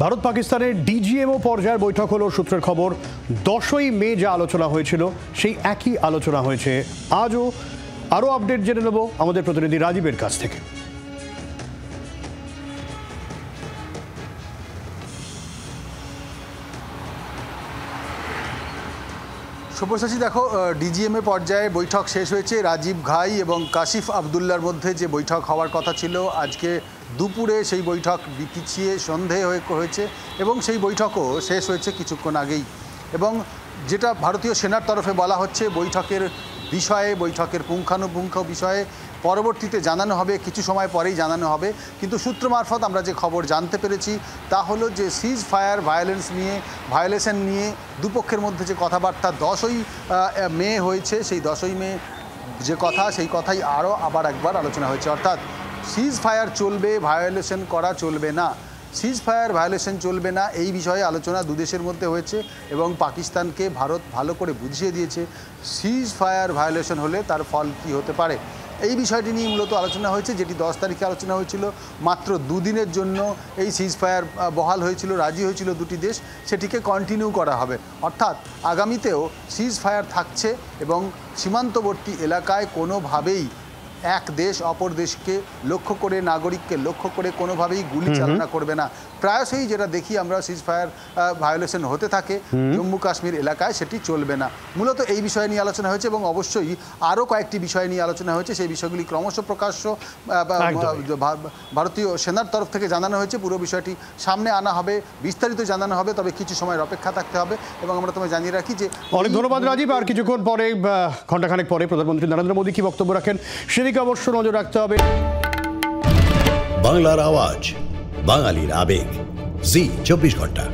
ভারত পাকিস্তানের ডিজিএমও পর্যায়ের বৈঠক হলো সূত্রের খবর। 10ই মে যা আলোচনা হয়েছিল সেই একই আলোচনা হয়েছে আজও। আরও আপডেট জেনে নেব আমাদের প্রতিনিধি রাজীবের কাছ থেকে। শুভশাসী, দেখো, ডিজিএমএ পর্যায়ে বৈঠক শেষ হয়েছে। রাজীব ঘাই এবং কাশিফ আবদুল্লার মধ্যে যে বৈঠক হওয়ার কথা ছিল আজকে দুপুরে সেই বৈঠক পিছিয়ে সন্ধে হয়েছে এবং সেই বৈঠকও শেষ হয়েছে কিছুক্ষণ আগেই। এবং যেটা ভারতীয় সেনার তরফে বলা হচ্ছে, বৈঠকের বিষয়ে, বৈঠকের পুঙ্খানুপুঙ্খ বিষয়ে পরবর্তীতে জানানো হবে, কিছু সময় পরেই জানানো হবে। কিন্তু সূত্র মারফত আমরা যে খবর জানতে পেরেছি তা হলো যে সিজ ফায়ার ভায়োলেশন নিয়ে দুপক্ষের মধ্যে যে কথাবার্তা 10ই মে হয়েছে, সেই 10ই মে যে কথা, সেই কথাই আবার একবার আলোচনা হয়েছে। অর্থাৎ সিজ ফায়ার চলবে, ভায়োলেশন করা চলবে না। সিজ ফায়ার ভায়োলেশন চলবে না, এই বিষয়ে আলোচনা দুদেশের মধ্যে হয়েছে এবং পাকিস্তানকে ভারত ভালো করে বুঝিয়ে দিয়েছে সিজ ফায়ার ভায়োলেশন হলে তার ফল কী হতে পারে। এই বিষয়টি নিয়ে মূলত আলোচনা হয়েছে, যেটি 10 তারিখে আলোচনা হয়েছিল। মাত্র দুদিনের জন্য এই সিজ ফায়ার বহাল হয়েছিল, রাজি হয়েছিল দুটি দেশ, সেটিকে কন্টিনিউ করা হবে। অর্থাৎ আগামীতেও সিজ ফায়ার থাকছে এবং সীমান্তবর্তী এলাকায় কোনোভাবেই এক দেশ অপর দেশকে লক্ষ্য করে, নাগরিককে লক্ষ্য করে কোনোভাবেই গুলি চালনা করবে না। প্রায়শই যেটা দেখি আমরা, সিজ ফায়ার ভায়োলেশন হতে থাকে জম্মু কাশ্মীর এলাকায়, সেটি চলবে না। মূলত এই বিষয় নিয়ে আলোচনা হয়েছে এবং অবশ্যই আরও কয়েকটি বিষয় নিয়ে আলোচনা হয়েছে। সেই বিষয়গুলি ক্রমশ প্রকাশ্য ভারতীয় সেনার তরফ থেকে জানানো হয়েছে। পুরো বিষয়টি সামনে আনা হবে, বিস্তারিত জানানো হবে, তবে কিছু সময়ের অপেক্ষা থাকতে হবে। এবং আমরা তোমায় জানিয়ে রাখি যে অনেক ধন্যবাদ রাজীব। আর কিছুক্ষণ পরে, ঘণ্টাখানেক পরে প্রধানমন্ত্রী নরেন্দ্র মোদী কি বক্তব্য রাখেন সেদিকে অবশ্য নজর রাখতে হবে। বাংলার আওয়াজ, বাঙালির আবেগ, জি 24 ঘন্টা।